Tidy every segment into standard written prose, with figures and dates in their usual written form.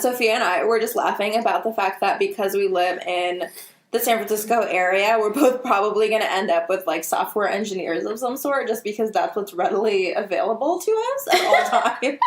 Sophia and I were just laughing about the fact that because we live in the San Francisco area, we're both probably going to end up with, like, software engineers of some sort just because that's what's readily available to us at all times.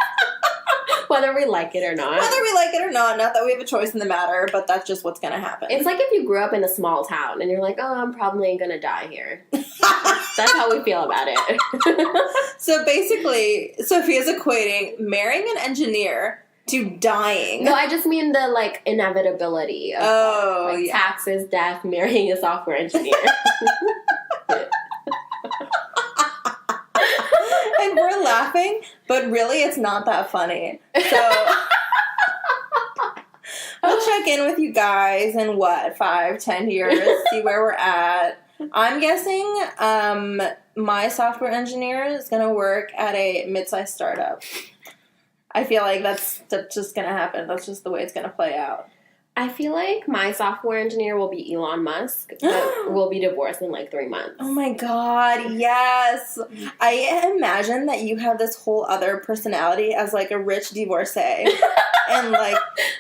Whether we like it or not. Whether we like it or not. Not that we have a choice in the matter, but that's just what's going to happen. It's like if you grew up in a small town and you're like, oh, I'm probably going to die here. That's how we feel about it. So basically, Sophia's equating marrying an engineer to dying. No, I just mean the, like, inevitability of like, taxes, death, marrying a software engineer. And we're laughing, but really it's not that funny. So we'll check in with you guys in 5-10 years, see where we're at. I'm guessing my software engineer is going to work at a mid-sized startup. I feel like that's just going to happen. That's just the way it's going to play out. I feel like my software engineer will be Elon Musk, but we'll be divorced in, like, 3 months. Oh, my God, yes. I imagine that you have this whole other personality as, like, a rich divorcee. And, like,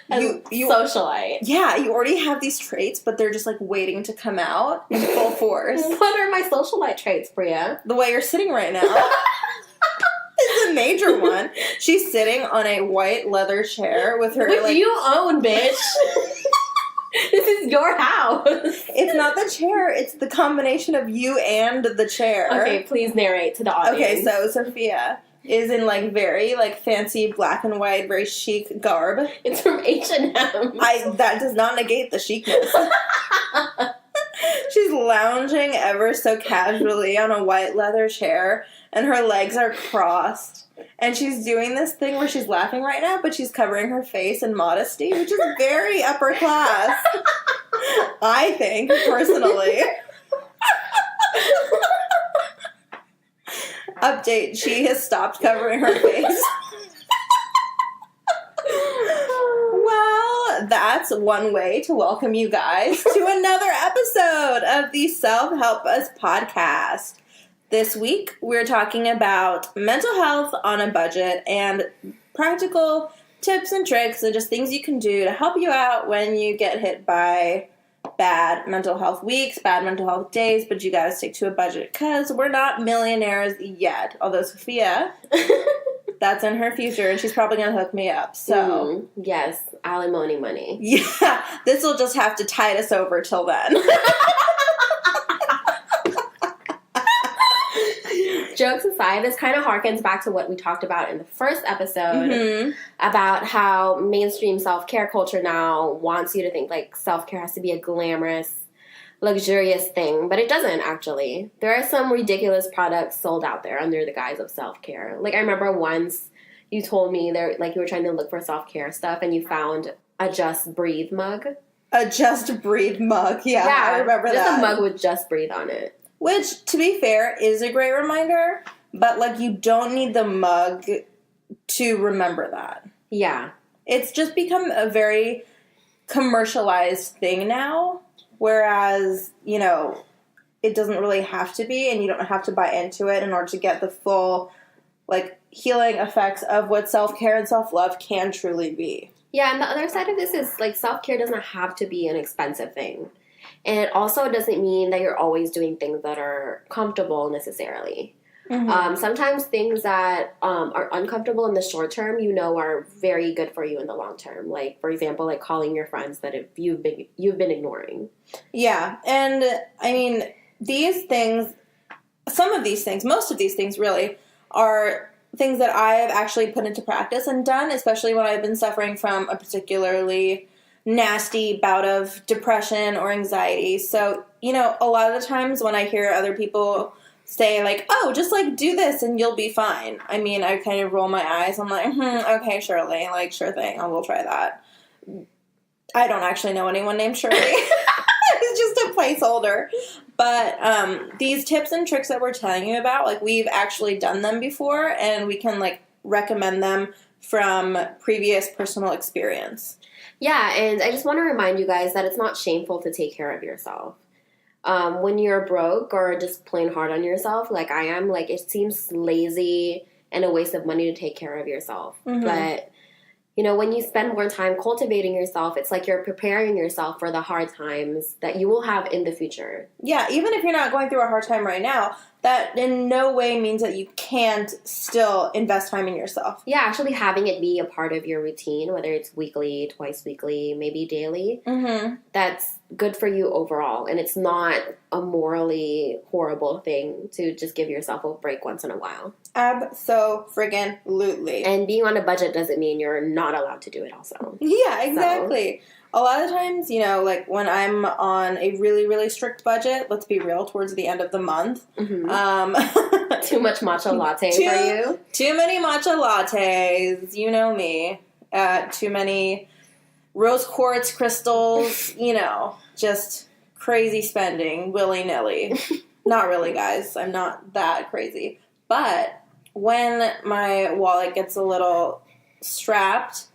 you socialite. Yeah, you already have these traits, but they're just, like, waiting to come out in full force. What are my socialite traits, Priya? The way you're sitting right now. It's a major one. She's sitting on a white leather chair with her, Which you own, bitch. This is your house. It's not the chair. It's the combination of you and the chair. Okay, please narrate to the audience. Okay, so Sophia is in, like, very, like, fancy black and white, very chic garb. It's from H&M. That does not negate the chicness. She's lounging ever so casually on a white leather chair, and her legs are crossed. And she's doing this thing where she's laughing right now, but she's covering her face in modesty, which is very upper class. I think, personally. Update, she has stopped covering her face. Well, that's one way to welcome you guys to another episode of the Self-Help Us podcast. This week, we're talking about mental health on a budget and practical tips and tricks and just things you can do to help you out when you get hit by bad mental health weeks, bad mental health days, but you gotta stick to a budget because we're not millionaires yet. Although Sophia, that's in her future and she's probably gonna hook me up. So yes, alimony money. Yeah, this will just have to tide us over till then. Jokes aside, this kind of harkens back to what we talked about in the first episode about how mainstream self-care culture now wants you to think like self-care has to be a glamorous, luxurious thing, but it doesn't actually. There are some ridiculous products sold out there under the guise of self-care. Like I remember once you told me there, like you were trying to look for self-care stuff and you found a Just Breathe mug. A Just Breathe mug, yeah I remember that. Just a mug with Just Breathe on it. Which, to be fair, is a great reminder, but, like, you don't need the mug to remember that. Yeah. It's just become a very commercialized thing now, whereas, you know, it doesn't really have to be, and you don't have to buy into it in order to get the full, like, healing effects of what self-care and self-love can truly be. Yeah, and the other side of this is, like, self-care doesn't have to be an expensive thing. And it also doesn't mean that you're always doing things that are comfortable necessarily. Mm-hmm. Sometimes things that are uncomfortable in the short term, you know, are very good for you in the long term. Like, for example, like calling your friends that if you've been ignoring. Yeah, and I mean, these things, most of these things really, are things that I have actually put into practice and done, especially when I've been suffering from a particularly nasty bout of depression or anxiety. So, you know, a lot of the times when I hear other people say, like, oh, just, like, do this and you'll be fine. I mean, I kind of roll my eyes. I'm like, okay, Shirley. Like, sure thing. I will try that. I don't actually know anyone named Shirley. It's just a placeholder. But these tips and tricks that we're telling you about, like, we've actually done them before, and we can, like, recommend them from previous personal experience. Yeah, and I just want to remind you guys that it's not shameful to take care of yourself. When you're broke or just plain hard on yourself, like I am, like it seems lazy and a waste of money to take care of yourself. Mm-hmm. But when you spend more time cultivating yourself, it's like you're preparing yourself for the hard times that you will have in the future. Yeah, even if you're not going through a hard time right now, that in no way means that you can't still invest time in yourself. Yeah, actually having it be a part of your routine, whether it's weekly, twice weekly, maybe daily, that's good for you overall. And it's not a morally horrible thing to just give yourself a break once in a while. Abso-friggin-lutely. And being on a budget doesn't mean you're not allowed to do it also. Yeah, exactly. So. A lot of times, like when I'm on a really, really strict budget, let's be real, towards the end of the month. Too much matcha latte for you? Too many matcha lattes. You know me. Too many rose quartz crystals. Just crazy spending, willy-nilly. Not really, guys. I'm not that crazy. But when my wallet gets a little strapped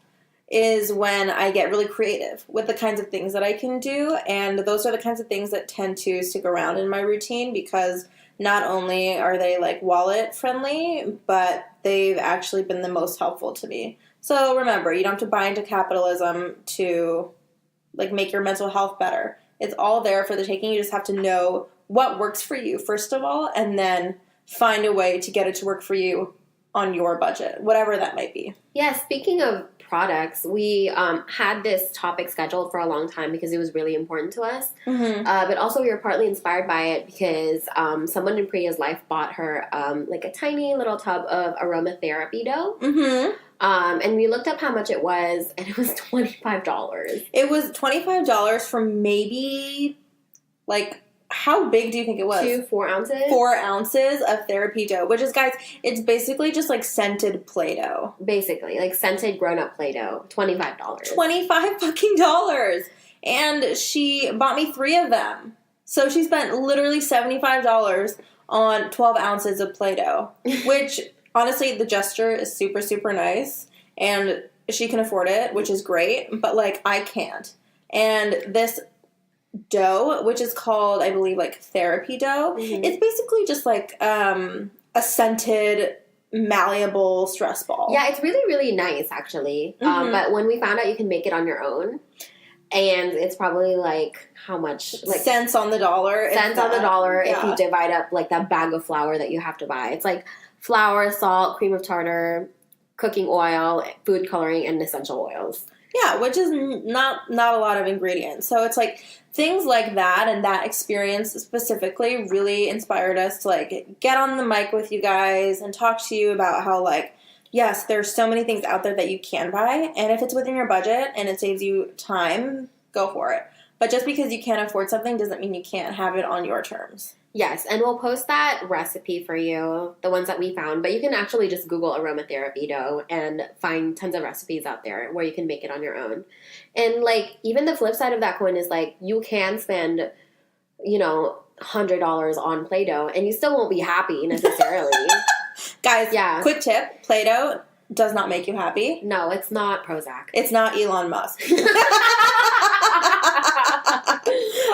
is when I get really creative with the kinds of things that I can do. And those are the kinds of things that tend to stick around in my routine because not only are they like wallet friendly, but they've actually been the most helpful to me. So remember, you don't have to buy into capitalism to like make your mental health better. It's all there for the taking. You just have to know what works for you, first of all, and then find a way to get it to work for you on your budget, whatever that might be. Yeah, speaking of products, we had this topic scheduled for a long time because it was really important to us. But also we were partly inspired by it because someone in Priya's life bought her like a tiny little tub of aromatherapy dough. And we looked up how much it was, and it was $25. It was $25 for maybe, like, how big do you think it was? 4 ounces? 4 ounces of therapy dough, which is, guys, it's basically just like scented Play-Doh. Basically, like scented grown-up Play-Doh. $25. $25 fucking dollars. And she bought me 3 of them. So she spent literally $75 on 12 ounces of Play-Doh, which, honestly, the gesture is super, super nice. And she can afford it, which is great. But, like, I can't. And this dough, which is called, I believe, like therapy dough. It's basically just like a scented, malleable stress ball. Yeah, it's really, really nice, actually. But when we found out you can make it on your own, and it's probably like how much? Like cents on the dollar. Cents on the dollar if you divide up like that bag of flour that you have to buy. It's like flour, salt, cream of tartar, cooking oil, food coloring, and essential oils. Yeah, which is not a lot of ingredients. So it's like things like that and that experience specifically really inspired us to like get on the mic with you guys and talk to you about how like, yes, there's so many things out there that you can buy. And if it's within your budget and it saves you time, go for it. But just because you can't afford something doesn't mean you can't have it on your terms. Yes, and we'll post that recipe for you, the ones that we found. But you can actually just Google aromatherapy dough and find tons of recipes out there where you can make it on your own. And, like, even the flip side of that coin is, like, you can spend, $100 on Play-Doh and you still won't be happy necessarily. Guys, quick tip, Play-Doh does not make you happy. No, it's not Prozac. It's not Elon Musk.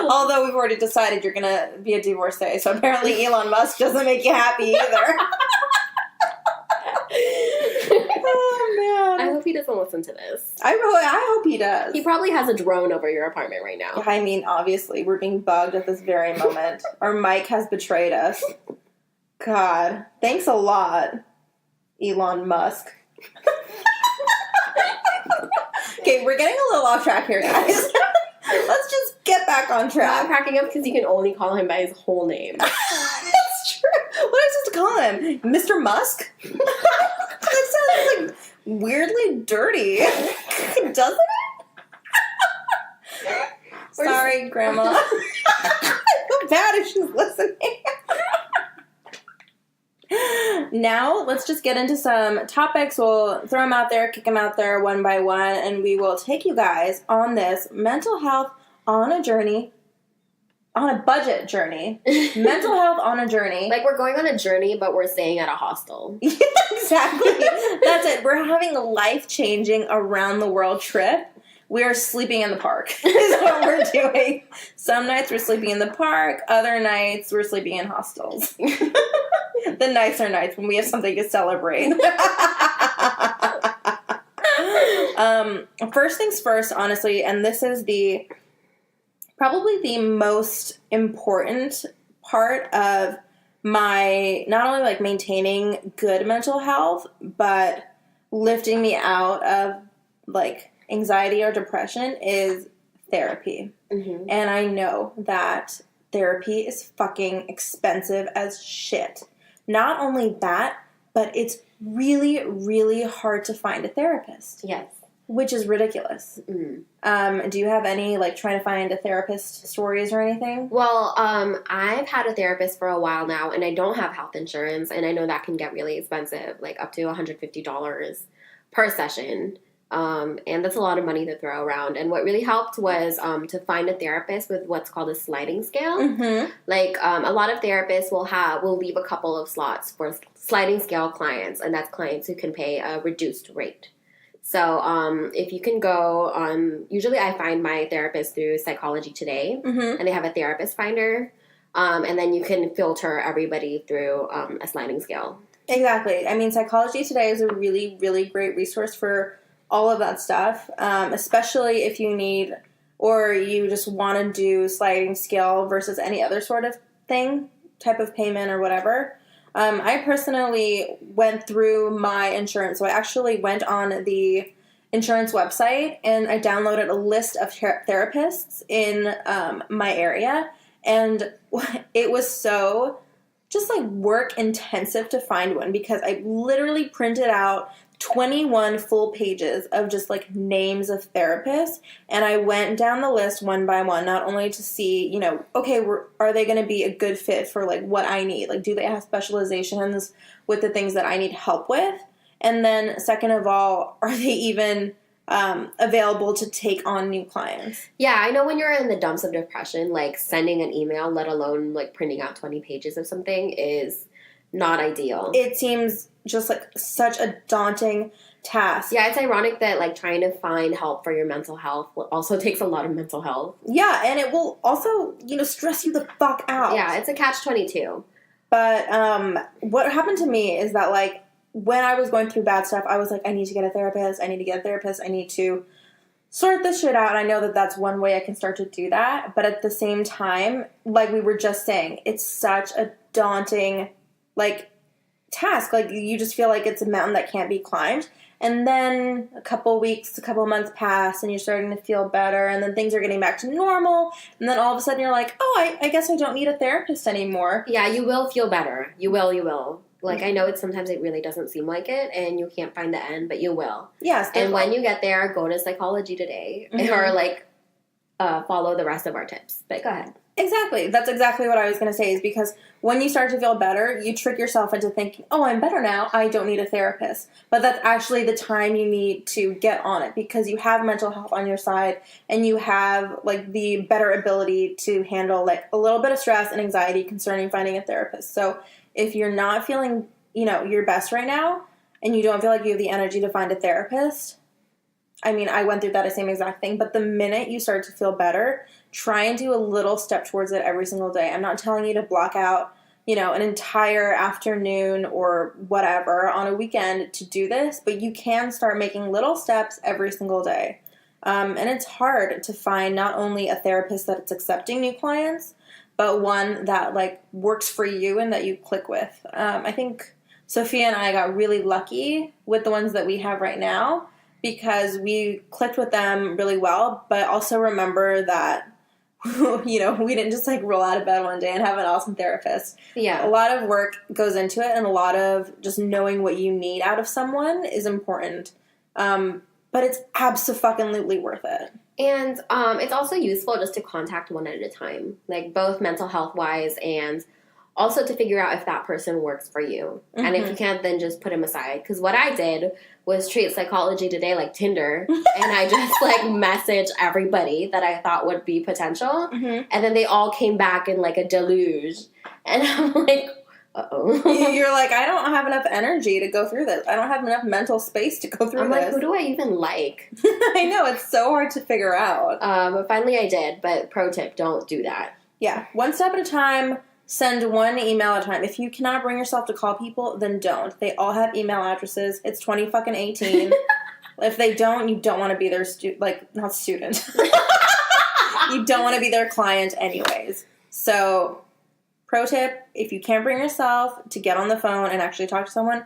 Although we've already decided you're going to be a divorcee, so apparently Elon Musk doesn't make you happy either. Oh, man. I hope he doesn't listen to this. I hope he does. He probably has a drone over your apartment right now. I mean, obviously, we're being bugged at this very moment. Our mic has betrayed us. God. Thanks a lot, Elon Musk. Okay, we're getting a little off track here, guys. Let's just get back on track. I'm cracking up because you can only call him by his whole name. That's true. What am I supposed to call him? Mr. Musk? That sounds like weirdly dirty. Doesn't it? Sorry, Grandma. I feel bad if she's listening. Now, let's just get into some topics. We'll throw them out there, kick them out there one by one, and we will take you guys on this mental health on a journey, on a budget journey. Mental health on a journey. Like we're going on a journey, but we're staying at a hostel. Yeah, exactly. That's it. We're having a life-changing around-the-world trip. We are sleeping in the park is what we're doing. Some nights we're sleeping in the park. Other nights we're sleeping in hostels. The nicer nights when we have something to celebrate. First things first, honestly, and this is probably the most important part of my, not only like maintaining good mental health, but lifting me out of like anxiety or depression, is therapy. Mm-hmm. And I know that therapy is fucking expensive as shit. Not only that, but it's really, really hard to find a therapist. Yes. Which is ridiculous. Mm. Do you have any, like, trying to find a therapist stories or anything? Well, I've had a therapist for a while now, and I don't have health insurance, and I know that can get really expensive, like up to $150 per session. And that's a lot of money to throw around. And what really helped was to find a therapist with what's called a sliding scale. Mm-hmm. Like a lot of therapists will leave a couple of slots for sliding scale clients, and that's clients who can pay a reduced rate. So if you can go on, usually I find my therapist through Psychology Today, Mm-hmm. and they have a therapist finder, and then you can filter everybody through a sliding scale. Exactly. I mean, Psychology Today is a really, really great resource for all of that stuff, especially if you need or you just want to do sliding scale versus any other sort of thing, type of payment or whatever. I personally went through my insurance. So I actually went on the insurance website and I downloaded a list of therapists in my area. And it was so just like work intensive to find one, because I literally printed out 21 full pages of just like names of therapists, and I went down the list one by one, not only to see, you know, okay, are they going to be a good fit for like what I need? Like, do they have specializations with the things that I need help with? And then second of all, are they even available to take on new clients? Yeah, I know when you're in the dumps of depression, like sending an email, let alone like printing out 20 pages of something, is not ideal. It seems just like such a daunting task. Yeah, it's ironic that like trying to find help for your mental health also takes a lot of mental health. Yeah, and it will also, you know, stress you the fuck out. Yeah, it's a catch-22. But what happened to me is that, like, when I was going through bad stuff, I was like, I need to get a therapist. I need to sort this shit out. And I know that that's one way I can start to do that. But at the same time, like we were just saying, it's such a daunting, like, task. Like, you just feel like it's a mountain that can't be climbed. And then a couple months pass, and you're starting to feel better, and then things are getting back to normal, and then all of a sudden you're like, oh, I guess I don't need a therapist anymore. Yeah, you will feel better. You will. Like, I know sometimes it really doesn't seem like it, and you can't find the end, but you will. Yes. And when you get there, go to Psychology Today, or, like, follow the rest of our tips. But go ahead. Exactly. That's exactly what I was going to say, is because when you start to feel better, you trick yourself into thinking, oh, I'm better now, I don't need a therapist. But that's actually the time you need to get on it, because you have mental health on your side, and you have, like, the better ability to handle, like, a little bit of stress and anxiety concerning finding a therapist. So if you're not feeling, you know, your best right now, and you don't feel like you have the energy to find a therapist, I mean, I went through that same exact thing, but the minute you start to feel better, try and do a little step towards it every single day. I'm not telling you to block out, you know, an entire afternoon or whatever on a weekend to do this, but you can start making little steps every single day. And it's hard to find not only a therapist that's accepting new clients, but one that, like, works for you and that you click with. I think Sophia and I got really lucky with the ones that we have right now, because we clicked with them really well, but also remember that, you know, we didn't just, like, roll out of bed one day and have an awesome therapist. Yeah. A lot of work goes into it, and a lot of just knowing what you need out of someone is important. But it's abso-fucking-lutely worth it. And it's also useful just to contact one at a time, like both mental health-wise and also to figure out if that person works for you. Mm-hmm. And if you can't, then just put him aside. Because what I did was treat Psychology Today like Tinder, and I just, like, messaged everybody that I thought would be potential, and then they all came back in, like, a deluge. And I'm like, uh-oh. You're like, I don't have enough energy to go through this. I don't have enough mental space to go through I'm this. like, who do I even like? I know, it's so hard to figure out. But finally I did, but pro tip, don't do that. Yeah, one step at a time. Send one email at a time. If you cannot bring yourself to call people, then don't. They all have email addresses. It's 2018. If they don't, you don't want to be their not student. You don't want to be their client anyways. So, pro tip, if you can't bring yourself to get on the phone and actually talk to someone,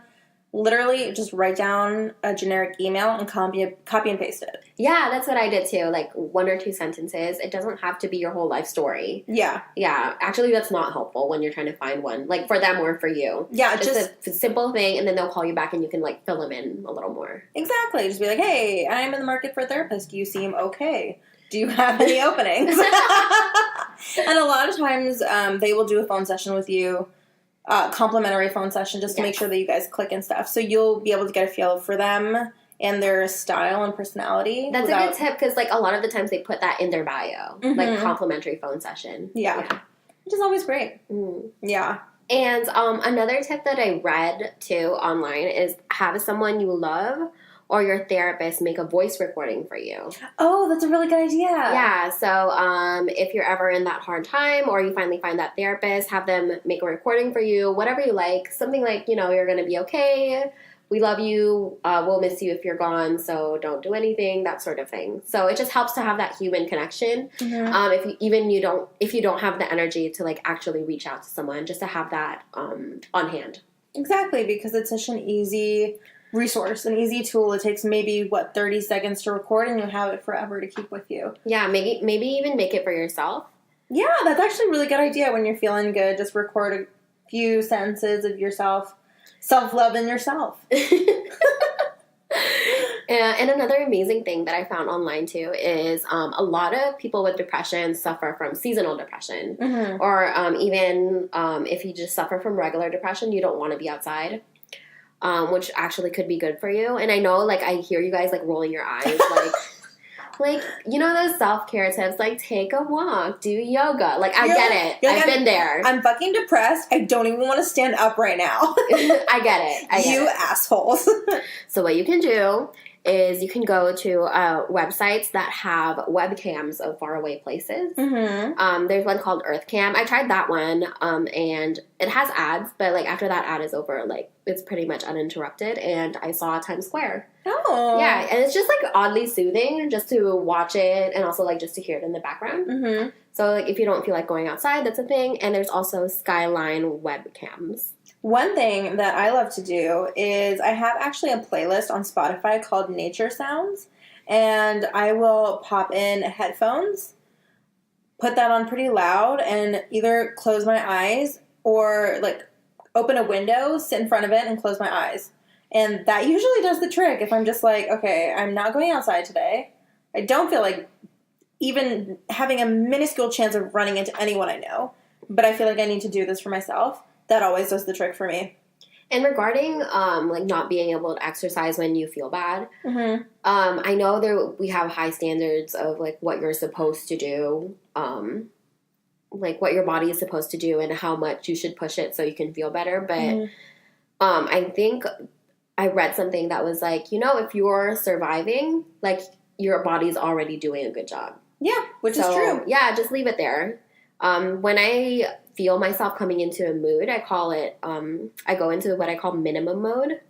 literally just write down a generic email and copy and paste it. Yeah, that's what I did too. Like 1 or 2 sentences. It doesn't have to be your whole life story. Yeah. Yeah. Actually, that's not helpful when you're trying to find one, like for them or for you. Yeah, just a simple thing, and then they'll call you back and you can like fill them in a little more. Exactly. Just be like, hey, I'm in the market for a therapist. You seem okay. Do you have any openings? And a lot of times they will do a phone session with you. Complimentary phone session just to make sure that you guys click and stuff. So you'll be able to get a feel for them and their style and personality. That's a good tip because like a lot of the times they put that in their bio, like complimentary phone session. Yeah. Which is always great. Mm. Yeah. And another tip that I read too online is have someone you love or your therapist make a voice recording for you. Oh, that's a really good idea. Yeah, so if you're ever in that hard time or you finally find that therapist, have them make a recording for you, whatever you like. Something like, you're going to be okay. We love you. We'll miss you if you're gone, so don't do anything, that sort of thing. So it just helps to have that human connection. Mm-hmm. If you don't have the energy to like actually reach out to someone, just to have that on hand. Exactly, because it's such an easy resource, an easy tool. It takes maybe 30 seconds to record, and you have it forever to keep with you. Yeah, maybe even make it for yourself. Yeah, that's actually a really good idea. When you're feeling good, just record a few sentences of yourself, self-loving yourself. And another amazing thing that I found online too is a lot of people with depression suffer from seasonal depression, or even if you just suffer from regular depression, you don't want to be outside. Which actually could be good for you. And I know, like, I hear you guys, like, rolling your eyes, like, those self-care tips, like, take a walk, do yoga. Like, I get it. I've been there. I'm fucking depressed. I don't even want to stand up right now. I get it. You assholes. So what you can do is you can go to websites that have webcams of faraway places. There's one called EarthCam. I tried that one, and it has ads, but like after that ad is over, like it's pretty much uninterrupted, and I saw Times Square. Oh. Yeah, and it's just like oddly soothing just to watch it and also like just to hear it in the background. So like if you don't feel like going outside, that's a thing. And there's also Skyline webcams. One thing that I love to do is I have actually a playlist on Spotify called Nature Sounds, and I will pop in headphones, put that on pretty loud, and either close my eyes or like open a window, sit in front of it, and close my eyes. And that usually does the trick if I'm just like, okay, I'm not going outside today. I don't feel like even having a minuscule chance of running into anyone I know, but I feel like I need to do this for myself. That always does the trick for me. And regarding like not being able to exercise when you feel bad, I know we have high standards of like what you're supposed to do, like what your body is supposed to do and how much you should push it so you can feel better. But I think I read something that was like, if you're surviving, like your body's already doing a good job. Yeah, which is true. Yeah, just leave it there. When I feel myself coming into a mood, I call it, I go into what I call minimum mode,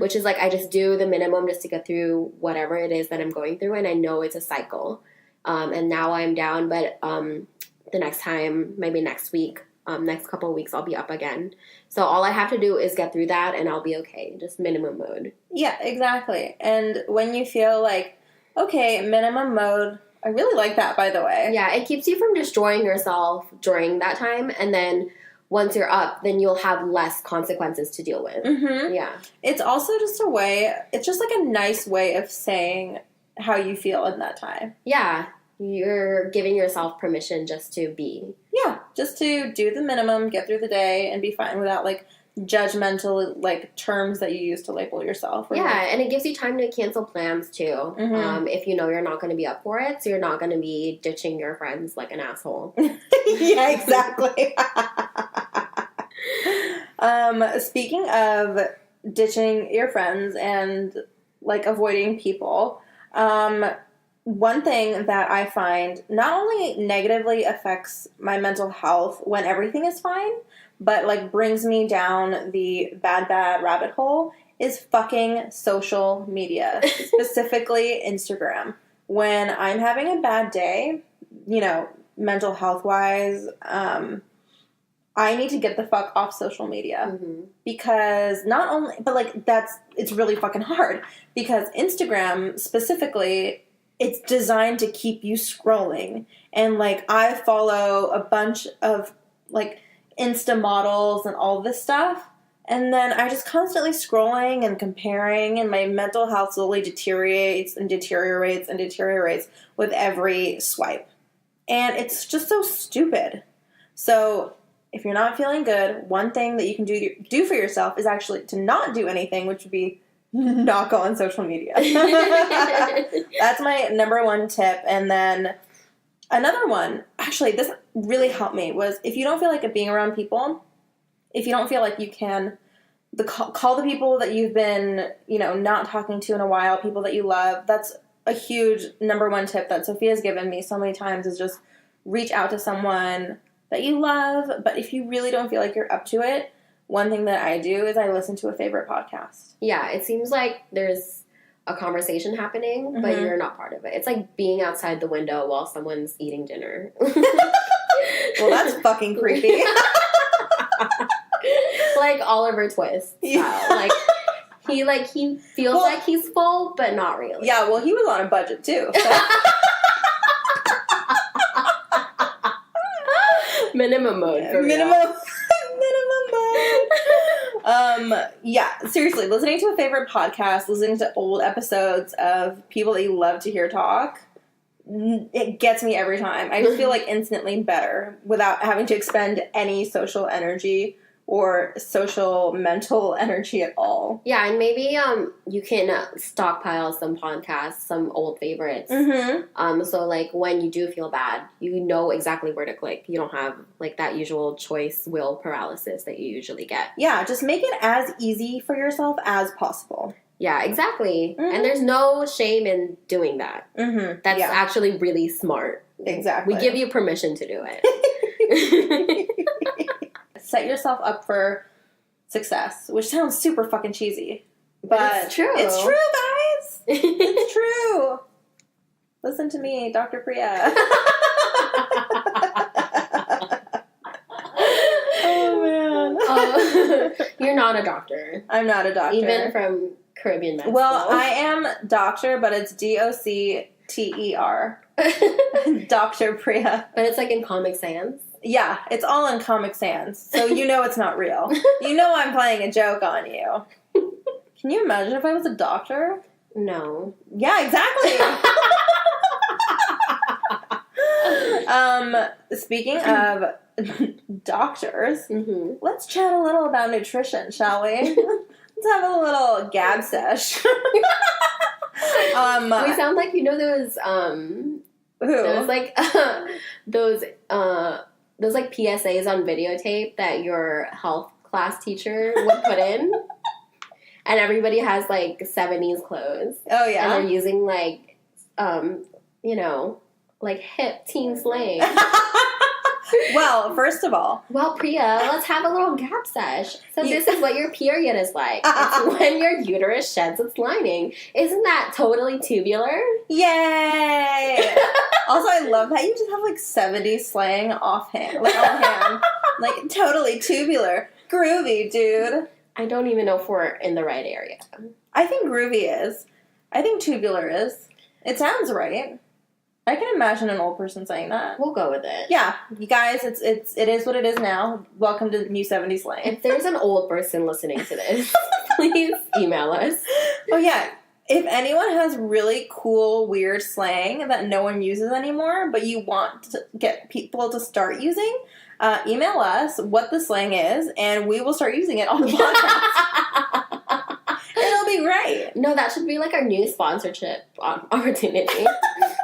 which is like I just do the minimum just to get through whatever it is that I'm going through, and I know it's a cycle. And now I'm down, but the next time, maybe next week, next couple of weeks, I'll be up again. So all I have to do is get through that, and I'll be okay. Just minimum mode. Yeah, exactly. And when you feel like, okay, minimum mode, I really like that, by the way. Yeah, it keeps you from destroying yourself during that time, and then once you're up, then you'll have less consequences to deal with. Yeah. It's also just a way, it's just like a nice way of saying how you feel in that time. Yeah. You're giving yourself permission just to be. Yeah, just to do the minimum, get through the day, and be fine without, like, judgmental, like, terms that you use to label yourself. Yeah, and it gives you time to cancel plans, too, if you know you're not going to be up for it, so you're not going to be ditching your friends like an asshole. Yeah, exactly. Speaking of ditching your friends and, like, avoiding people, one thing that I find not only negatively affects my mental health when everything is fine, but, like, brings me down the bad rabbit hole is fucking social media, specifically Instagram. When I'm having a bad day, you know, mental health wise, I need to get the fuck off social media. Mm-hmm. Because not only, but like it's really fucking hard. Because Instagram specifically, it's designed to keep you scrolling. And like I follow a bunch of like Insta models and all this stuff. And then I just constantly scrolling and comparing, and my mental health slowly deteriorates with every swipe. And it's just so stupid. So if you're not feeling good, one thing that you can do for yourself is actually to not do anything, which would be not go on social media. That's my number one tip. And then another one, actually, this really helped me, was if you don't feel like being around people, if you don't feel like you can call the people that you've been, you know, not talking to in a while, people that you love. That's a huge number one tip that Sophia's given me so many times, is just reach out to someone that you love. But if you really don't feel like you're up to it, one thing that I do is I listen to a favorite podcast. Yeah, it seems like there's a conversation happening, but Mm-hmm. you're not part of it. It's like being outside the window while someone's eating dinner. Well, that's fucking creepy. Like Oliver Twist style. Yeah. He feels like he's full, but not really. Yeah, well, he was on a budget too. So. Minimum mode. For Minimum real. mode. Yeah, seriously, listening to a favorite podcast, listening to old episodes of people that you love to hear talk, it gets me every time. I just feel like instantly better without having to expend any social energy or social mental energy at all. Yeah, and maybe you can stockpile some podcasts, some old favorites. Mm-hmm. So like when you do feel bad, you know exactly where to click. You don't have like that usual choice wheel paralysis that you usually get. Yeah, just make it as easy for yourself as possible. Yeah, exactly. Mm-hmm. And there's no shame in doing that. Mm-hmm. That's actually really smart. Exactly. We give you permission to do it. Set yourself up for success, which sounds super fucking cheesy. But it's true. It's true, guys. It's true. Listen to me, Dr. Priya. Oh, man. You're not a doctor. I'm not a doctor. Even from Caribbean med Well, school. I am doctor, but it's DOCTER. Dr. Priya. But it's like in Comic Sans. Yeah, it's all in Comic Sans, so you know it's not real. You know I'm playing a joke on you. Can you imagine if I was a doctor? No. Yeah, exactly. Speaking of doctors, Mm-hmm. let's chat a little about nutrition, shall we? Let's have a little gab sesh. We sound like, you know, those who? like those like PSAs on videotape that your health class teacher would put in. And everybody has like 70s clothes. Oh, And yeah. they're using like you know, like hip teen slang. Well, first of all, Well, Priya, let's have a little gap sesh. So this is what your period is like. It's when your uterus sheds its lining. Isn't that totally tubular? yay! Also, I love that you just have like 70s slang offhand, like on hand, like totally tubular, groovy, dude. I don't even know if we're in the right area. I think groovy is. I think tubular is. It sounds right. I can imagine an old person saying that. We'll go with it. Yeah, you guys, it is what it is now. Welcome to New 70s slang. If there's an old person listening to this, please email us. Oh yeah, if anyone has really cool, weird slang that no one uses anymore, but you want to get people to start using, email us what the slang is, and we will start using it on the podcast. It'll be great. No, that should be like our new sponsorship opportunity.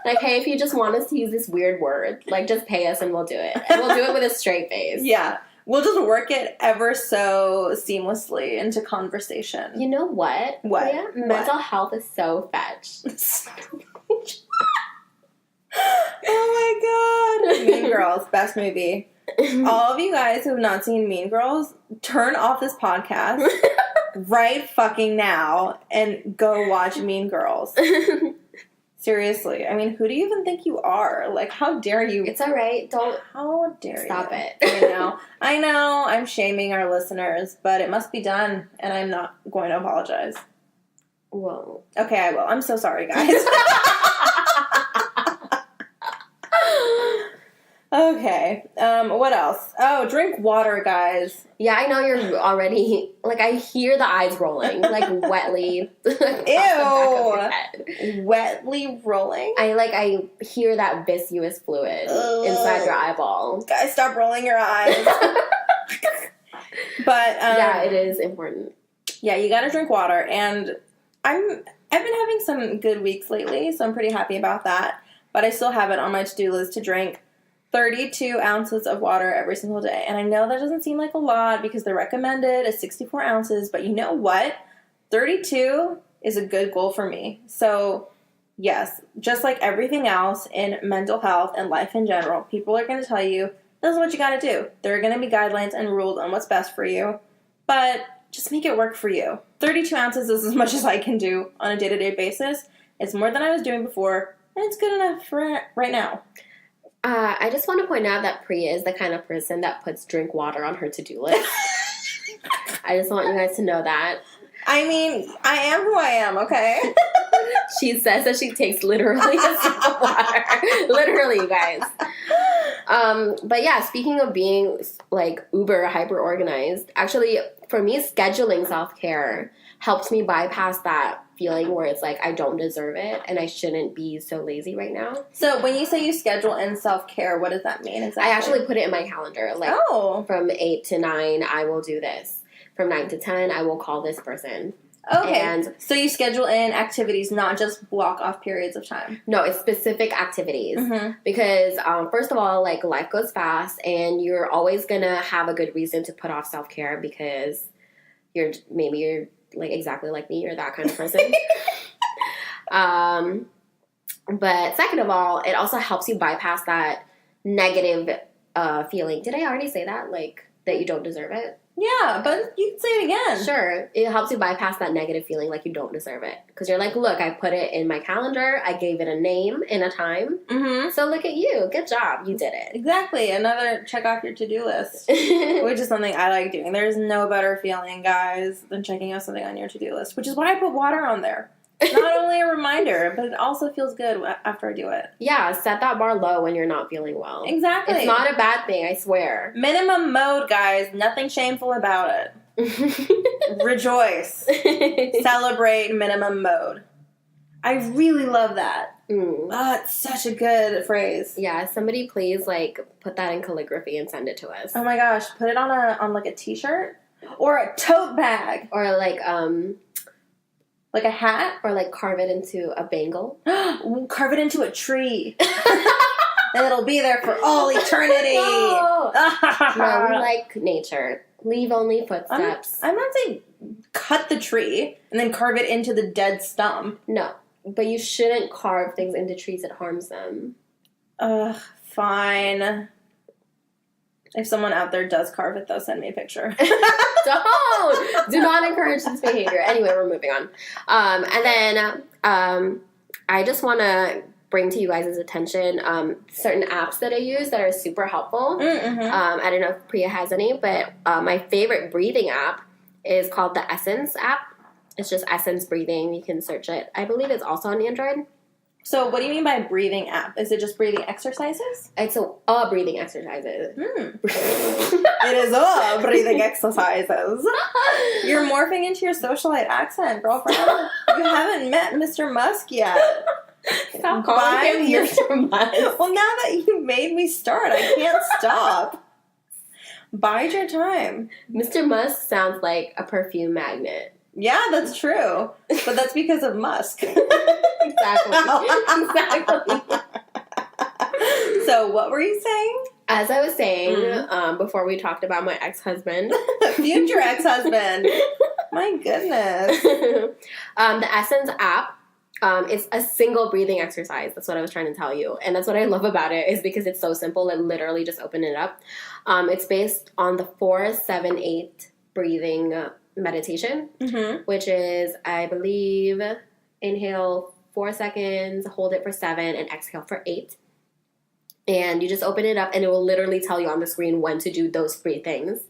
Like, hey, if you just want us to use this weird word, like, just pay us and we'll do it. And we'll do it with a straight face. Yeah. We'll just work it ever so seamlessly into conversation. You know what? What? Priya? Mental health is so fetch. Oh my god. Mean Girls, best movie. All of you guys who have not seen Mean Girls, turn off this podcast right fucking now and go watch Mean Girls. Seriously. I mean, who do you even think you are? Like, how dare you? It's all right. Don't. How dare you? Stop it. I know. I'm shaming our listeners, but it must be done, and I'm not going to apologize. Whoa. Okay, I will. I'm so sorry, guys. Okay. What else? Oh, drink water, guys. Yeah, I know you're already, like, I hear the eyes rolling, like, wetly. Ew. Wetly rolling? I hear that viscous fluid inside your eyeball. Guys, stop rolling your eyes. But, yeah, it is important. Yeah, you gotta drink water, and I've been having some good weeks lately, so I'm pretty happy about that. But I still have it on my to-do list to drink 32 ounces of water every single day. And I know that doesn't seem like a lot because the recommended is 64 ounces, but you know what? 32 is a good goal for me. So, yes, just like everything else in mental health and life in general, people are going to tell you, this is what you got to do. There are going to be guidelines and rules on what's best for you, but just make it work for you. 32 ounces is as much as I can do on a day-to-day basis. It's more than I was doing before, and it's good enough for right now. I just want to point out that Priya is the kind of person that puts drink water on her to-do list. I just want you guys to know that. I mean, I am who I am, okay? She says that she takes literally a sip of water. Literally, you guys. But yeah, speaking of being, like, uber hyper-organized, actually, for me, scheduling self-care helps me bypass that feeling where it's like I don't deserve it and I shouldn't be so lazy right now. So when you say you schedule in self-care, what does that mean exactly? I actually put it in my calendar. Like, from 8 to 9, I will do this. From 9 to 10, I will call this person. Okay. And so you schedule in activities, not just block off periods of time. No, it's specific activities. Mm-hmm. Because, first of all, like, life goes fast and you're always going to have a good reason to put off self-care because you're like exactly like me, you're that kind of person. But second of all, it also helps you bypass that negative feeling. Did I already say that? Like, that you don't deserve it? Yeah, but you can say it again. Sure. It helps you bypass that negative feeling like you don't deserve it. Because you're like, look, I put it in my calendar. I gave it a name and a time. Mm-hmm. So look at you. Good job. You did it. Exactly. Another check off your to-do list, which is something I like doing. There's no better feeling, guys, than checking off something on your to-do list, which is why I put water on there. It's not only a reminder, but it also feels good after I do it. Yeah, set that bar low when you're not feeling well. Exactly. It's not a bad thing, I swear. Minimum mode, guys. Nothing shameful about it. Rejoice. Celebrate minimum mode. I really love that. Oh, it's such a good phrase. Yeah, somebody please, like, put that in calligraphy and send it to us. Oh my gosh, put it on like a t-shirt or a tote bag or like a hat, or like carve it into a bangle. Carve it into a tree. And it'll be there for all eternity. No, we like nature. Leave only footsteps. I'm not saying cut the tree and then carve it into the dead stump. No, but you shouldn't carve things into trees. It harms them. Fine. If someone out there does carve it, though, send me a picture. Don't! Do not encourage this behavior. Anyway, we're moving on. And then I just want to bring to you guys' attention certain apps that I use that are super helpful. Mm-hmm. I don't know if Priya has any, but my favorite breathing app is called the Essence app. It's just Essence Breathing. You can search it. I believe it's also on Android. So what do you mean by breathing app? Is it just breathing exercises? It's a breathing exercises. It is a breathing exercises. You're morphing into your socialite accent, girlfriend. You haven't met Mr. Musk yet. Stop calling him Mr. Musk. Well, now that you made me start, I can't stop. Bide your time. Mr. Musk sounds like a perfume magnet. Yeah, that's true. But that's because of Musk. Exactly. So what were you saying? As I was saying, before we talked about my ex-husband. Future ex-husband. My goodness. The Essence app, it's a single breathing exercise. That's what I was trying to tell you. And that's what I love about it is because it's so simple and literally just open it up. It's based on the 4-7-8 breathing meditation, Mm-hmm. which is, I believe, inhale 4 seconds, hold it for 7, and exhale for 8. And you just open it up, and it will literally tell you on the screen when to do those 3 things.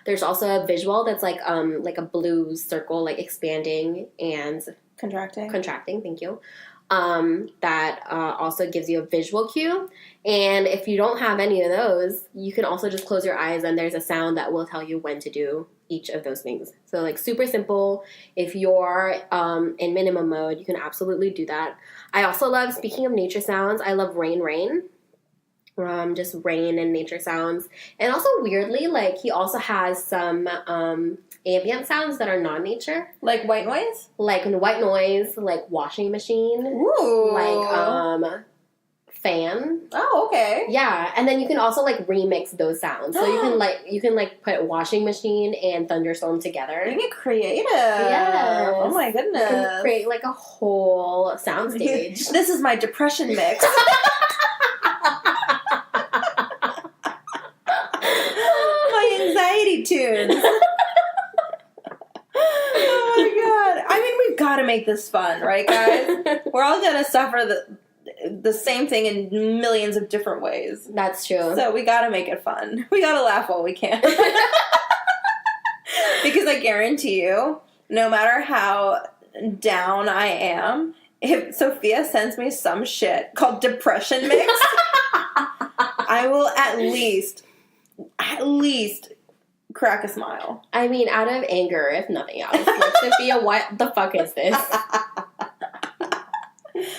There's also a visual that's like a blue circle, like expanding and Contracting. Thank you. That also gives you a visual cue. And if you don't have any of those, you can also just close your eyes, and there's a sound that will tell you when to do each of those things. So, like, super simple. If you're in minimum mode, you can absolutely do that. I also love, speaking of nature sounds, I love rain. Just rain and nature sounds. And also, weirdly, like, he also has some ambient sounds that are non-nature. Like white noise? Like white noise, like washing machine. Ooh. Like fan. Oh, okay. Yeah, and then you can also like remix those sounds. So you can put washing machine and thunderstorm together. You get creative. Yes. Oh my goodness. You can create like a whole soundstage. This is my depression mix. My anxiety tunes. Oh my god. I mean, we've got to make this fun, right, guys? We're all going to suffer the same thing in millions of different ways. That's true. So we got to make it fun. We got to laugh while we can. Because I guarantee you, no matter how down I am, if Sophia sends me some shit called depression mix, I will at least crack a smile. I mean, out of anger, if nothing else. Like, Sophia, what the fuck is this?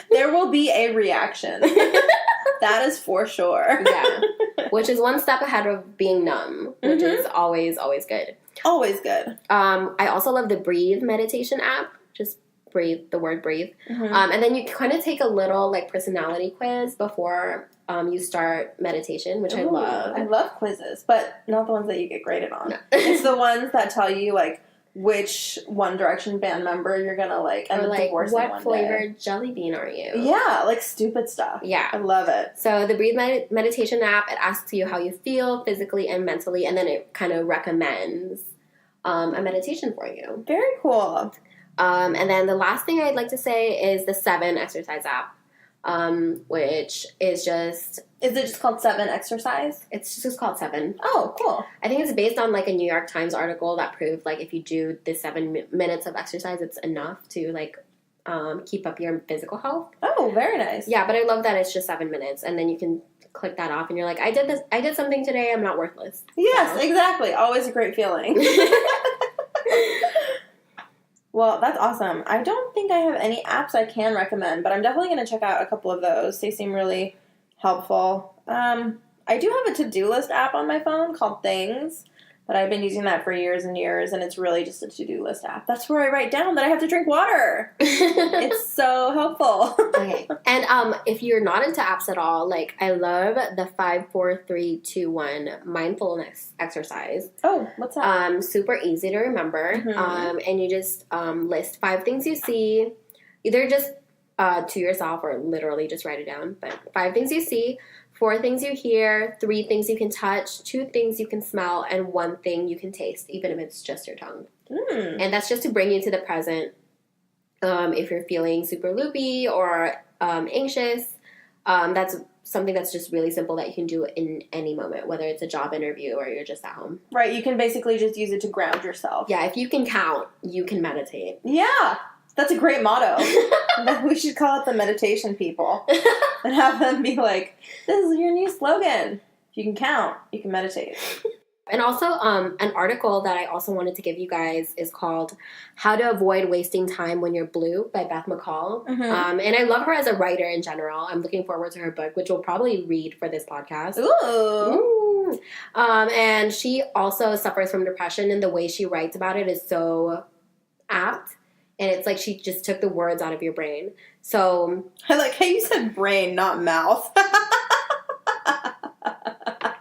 There will be a reaction. That is for sure. Yeah. Which is one step ahead of being numb, which is always, always good. Always good. I also love the Breathe meditation app. Just breathe, the word breathe. And then you kind of take a little like personality quiz before you start meditation, which I love. I love quizzes, but not the ones that you get graded on. It's the ones that tell you like which One Direction band member you're gonna like end or up like divorcing what one flavored day. jelly bean are you? Yeah, like stupid stuff. Yeah. I love it. So the Breathe meditation app, it asks you how you feel physically and mentally, and then it kind of recommends a meditation for you. Very cool. And then the last thing I'd like to say is the 7 exercise app, which is just... Is it just called 7 Exercise? It's just called 7. Oh, cool. I think it's based on like a New York Times article that proved like if you do the 7 minutes of exercise, it's enough to like keep up your physical health. Oh, very nice. Yeah, but I love that it's just 7 minutes, and then you can click that off, and you're like, I did something today. I'm not worthless. Yes, So. exactly. Always a great feeling. Well, that's awesome. I don't think I have any apps I can recommend, but I'm definitely going to check out a couple of those. They seem really helpful. I do have a to-do list app on my phone called Things, but I've been using that for years and years, and it's really just a to-do list app. That's where I write down that I have to drink water. It's so helpful. Okay. And if you're not into apps at all, like I love the 5-4-3-2-1 mindfulness exercise. Oh, what's that? Super easy to remember. And you just list 5 things you see, either just to yourself or literally just write it down. But 5 things you see, 4 things you hear, 3 things you can touch, 2 things you can smell, and 1 thing you can taste, even if it's just your tongue. And that's just to bring you to the present. If you're feeling super loopy or anxious, that's something that's just really simple that you can do in any moment, whether it's a job interview or you're just at home. Right, you can basically just use it to ground yourself. Yeah, if you can count, you can meditate. Yeah, that's a great motto. We should call it the meditation people and have them be like, this is your new slogan. If you can count, you can meditate. And also, an article that I also wanted to give you guys is called How to Avoid Wasting Time When You're Blue by Beth McCall. And I love her as a writer in general. I'm looking forward to her book, which we'll probably read for this podcast. Ooh. And she also suffers from depression, and the way she writes about it is so apt. And it's like she just took the words out of your brain. So I like how you said brain, not mouth.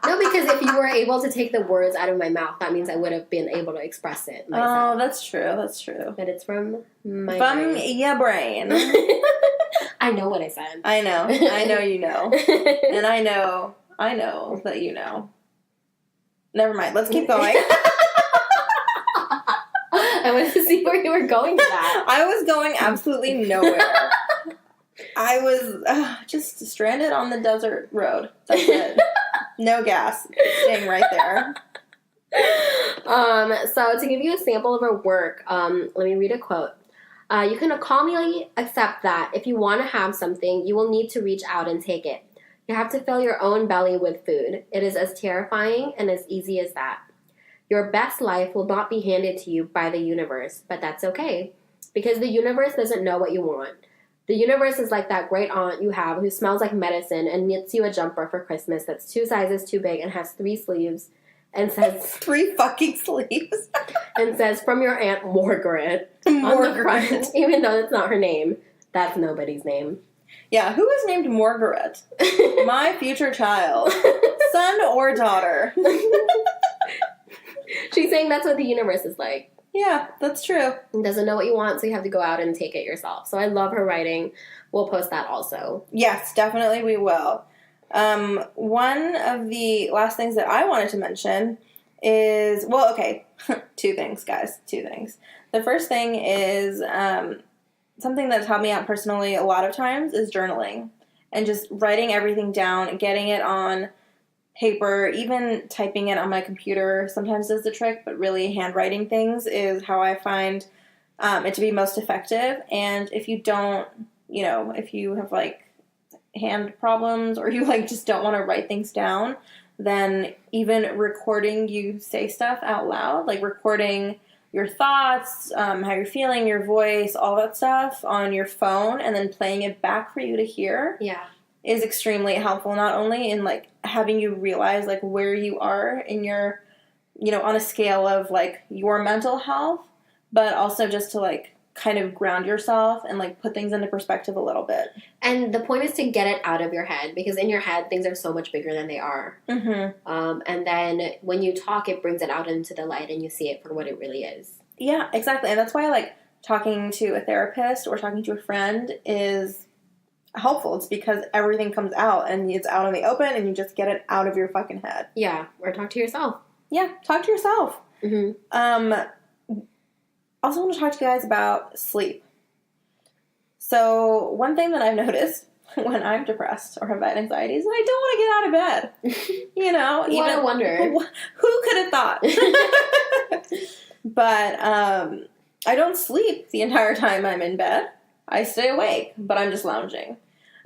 no, because if you were able to take the words out of my mouth, that means I would have been able to express it myself. Oh, that's true. That's true. But it's from my From brain. your brain. I know what I said. I know. I know you know. And I know that you know. Never mind. Let's keep going. I wanted to see where you were going with that. I was going absolutely nowhere. I was just stranded on the desert road. That's it. No gas. Staying right there. So to give you a sample of her work, let me read a quote. You can calmly accept that if you want to have something, you will need to reach out and take it. You have to fill your own belly with food. It is as terrifying and as easy as that. Your best life will not be handed to you by the universe, but that's okay. Because the universe doesn't know what you want. The universe is like that great aunt you have who smells like medicine and knits you a jumper for Christmas that's 2 sizes too big and has 3 sleeves and says... 3 fucking sleeves. And says, from your Aunt Margaret on the front, even though that's not her name. That's nobody's name. Yeah, who is named Margaret? My future child. Son or daughter. She's saying that's what the universe is like. Yeah, that's true. It doesn't know what you want, so you have to go out and take it yourself. So I love her writing. We'll post that also. Yes, definitely we will. One of the last things that I wanted to mention is, well, okay, 2 things, guys, 2 things. The first thing is something that's helped me out personally a lot of times is journaling and just writing everything down, getting it on paper, even typing it on my computer sometimes does the trick, but really handwriting things is how I find it to be most effective. And if you don't, if you have like hand problems or you like just don't want to write things down, then even recording you say stuff out loud, like recording your thoughts, how you're feeling, your voice, all that stuff on your phone and then playing it back for you to hear. Yeah. Is extremely helpful, not only in, like, having you realize, like, where you are in your, on a scale of, like, your mental health, but also just to, like, kind of ground yourself and, like, put things into perspective a little bit. And the point is to get it out of your head, because in your head, things are so much bigger than they are. Mm-hmm. And then when you talk, it brings it out into the light and you see it for what it really is. Yeah, exactly. And that's why, like, talking to a therapist or talking to a friend is helpful. It's because everything comes out and it's out in the open and you just get it out of your fucking head. Yeah, or talk to yourself. Yeah, talk to yourself. Mm-hmm. Also want to talk to you guys about sleep. So one thing that I've noticed when I'm depressed or have bad anxiety is that I don't want to get out of bed. What a wonder. Who could have thought? But I don't sleep the entire time I'm in bed. I stay awake, but I'm just lounging.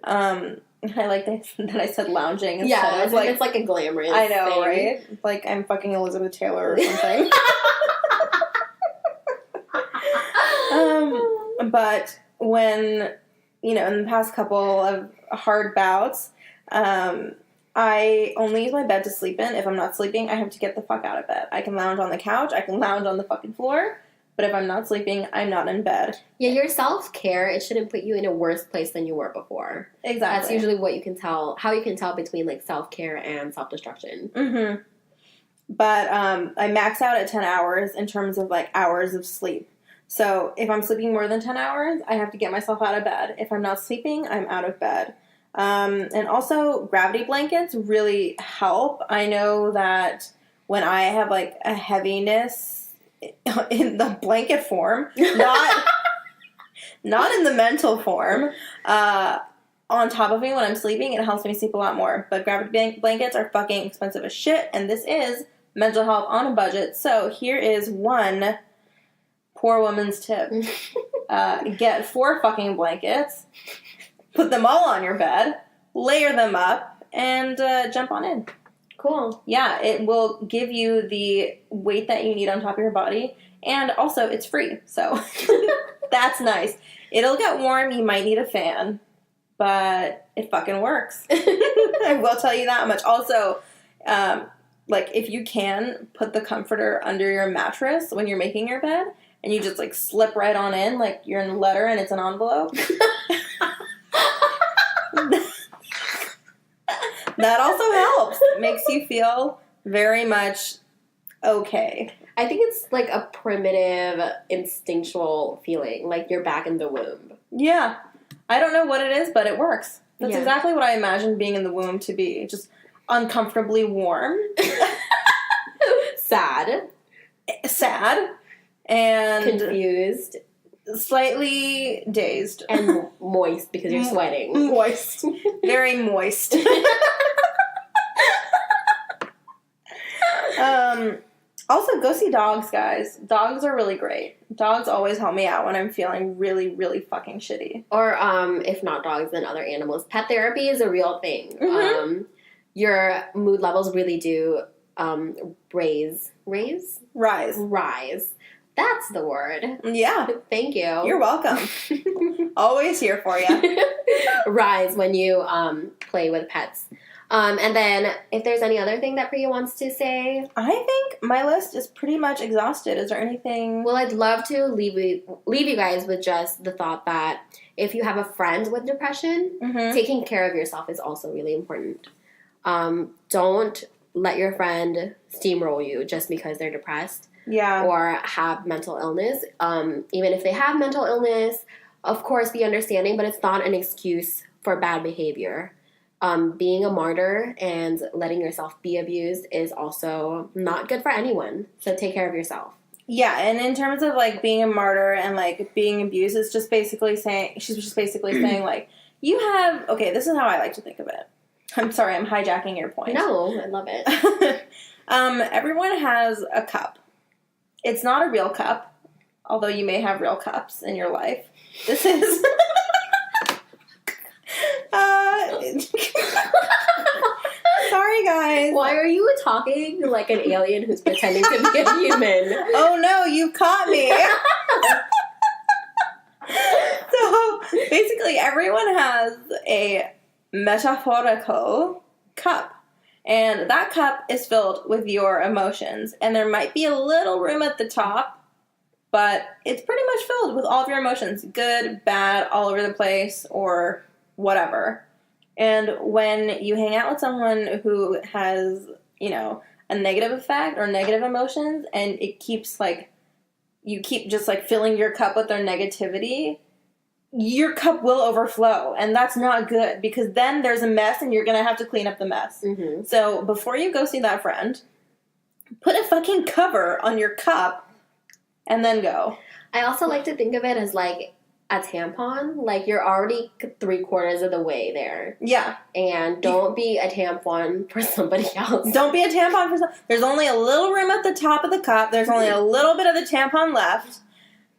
I like that I said lounging instead of, like, it's like a glamorous I know, thing. right? Like I'm fucking Elizabeth Taylor or something. But when, in the past couple of hard bouts, I only use my bed to sleep in. If I'm not sleeping, I have to get the fuck out of bed. I can lounge on the couch. I can lounge on the fucking floor. But if I'm not sleeping, I'm not in bed. Yeah, your self-care, it shouldn't put you in a worse place than you were before. Exactly. That's usually what you can tell, how you can tell between, like, self-care and self-destruction. Mm-hmm. But I max out at 10 hours in terms of, like, hours of sleep. So if I'm sleeping more than 10 hours, I have to get myself out of bed. If I'm not sleeping, I'm out of bed. And also, gravity blankets really help. I know that when I have, like, a heaviness in the blanket form, not in the mental form, on top of me when I'm sleeping, it helps me sleep a lot more. But gravity blankets are fucking expensive as shit, and this is mental health on a budget. So here is one poor woman's tip. Get 4 fucking blankets, put them all on your bed, layer them up, and jump on in. Cool. Yeah, it will give you the weight that you need on top of your body, and also it's free, so that's nice. It'll get warm, you might need a fan, but it fucking works. I will tell you that much. Also, like, if you can, put the comforter under your mattress when you're making your bed, and you just, like, slip right on in, like you're in a letter and it's an envelope. That also helps. It makes you feel very much okay. I think it's like a primitive, instinctual feeling, like you're back in the womb. Yeah. I don't know what it is, but it works. That's Yeah. exactly what I imagined being in the womb to be. Just uncomfortably warm. Sad. and confused, slightly dazed, and moist because you're sweating. Moist. Very moist. Also, go see dogs, guys. Dogs are really great. Dogs always help me out when I'm feeling really, really fucking shitty. Or, if not dogs, then other animals. Pet therapy is a real thing. Mm-hmm. Your mood levels really do rise. That's the word. Yeah. Thank you. You're welcome. Always here for you. Rise when you play with pets. And then, if there's any other thing that Priya wants to say? I think my list is pretty much exhausted. Is there anything? Well, I'd love to leave you guys with just the thought that if you have a friend with depression, taking care of yourself is also really important. Don't let your friend steamroll you just because they're depressed. Yeah. Or have mental illness. Even if they have mental illness, of course, be understanding, but it's not an excuse for bad behavior. Being a martyr and letting yourself be abused is also not good for anyone. So take care of yourself. Yeah, and in terms of, like, being a martyr and, like, being abused, it's just basically saying, she's just basically saying, like, you have, okay, this is how I like to think of it. I'm sorry, I'm hijacking your point. No, I love it. Everyone has a cup. It's not a real cup, although you may have real cups in your life. This is... Sorry, guys. Why are you talking like an alien who's pretending to be a human? Oh, no, you caught me. So, basically, everyone has a metaphorical cup. And that cup is filled with your emotions. And there might be a little room at the top, but it's pretty much filled with all of your emotions. Good, bad, all over the place, or whatever. And when you hang out with someone who has, you know, a negative effect or negative emotions, and it keeps, like, you keep just, like, filling your cup with their negativity, your cup will overflow, and that's not good, because then there's a mess, and you're gonna have to clean up the mess. Mm-hmm. So before you go see that friend, put a fucking cover on your cup, and then go. I also like to think of it as, like, a tampon. Like, you're already 3/4 of the way there. Yeah. And don't be a tampon for somebody else. Don't be a tampon for somebody. There's only a little room at the top of the cup. There's only a little bit of the tampon left.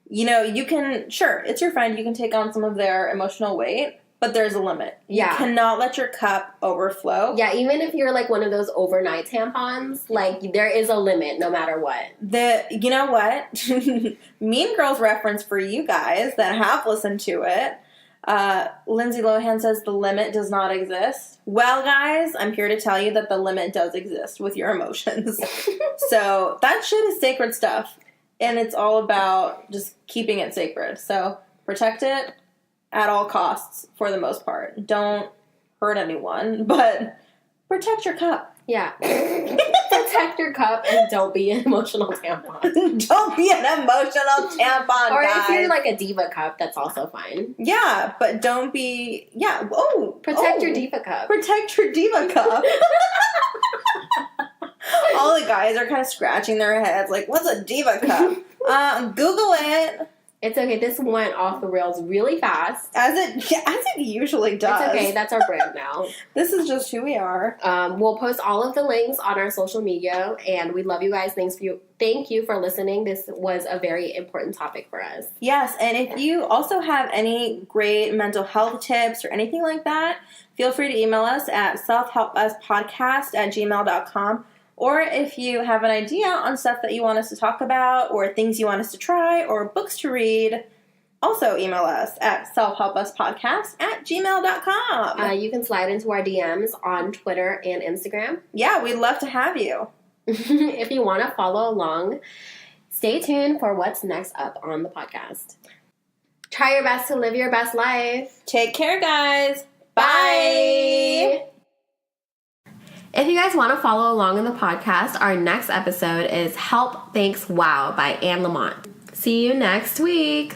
You know, you can, sure, it's your friend. You can take on some of their emotional weight, but there's a limit. Yeah. You cannot let your cup overflow. Yeah, even if you're, like, one of those overnight tampons, like, there is a limit no matter what. You know what? Mean Girls reference for you guys that have listened to it. Lindsay Lohan says the limit does not exist. Well, guys, I'm here to tell you that the limit does exist with your emotions. So that shit is sacred stuff. And it's all about just keeping it sacred. So protect it at all costs for the most part. Don't hurt anyone, but protect your cup. Yeah. Protect your cup and don't be an emotional tampon. Don't be an emotional tampon, or guys. if you're like a diva cup, that's also fine. Yeah, but don't be... Yeah, Protect your diva cup. Protect your diva cup. All the guys are kind of scratching their heads like, what's a diva cup? Google it. It's okay. This went off the rails really fast. As it usually does. It's okay. That's our brand now. This is just who we are. We'll post all of the links on our social media, and we love you guys. Thank you for listening. This was a very important topic for us. Yes, and if you also have any great mental health tips or anything like that, feel free to email us at selfhelpuspodcast@gmail.com. Or if you have an idea on stuff that you want us to talk about, or things you want us to try, or books to read, also email us at selfhelpuspodcast@gmail.com. You can slide into our DMs on Twitter and Instagram. Yeah, we'd love to have you. If you want to follow along, stay tuned for what's next up on the podcast. Try your best to live your best life. Take care, guys. Bye. If you guys want to follow along in the podcast, our next episode is Help Thanks Wow by Anne Lamont. See you next week.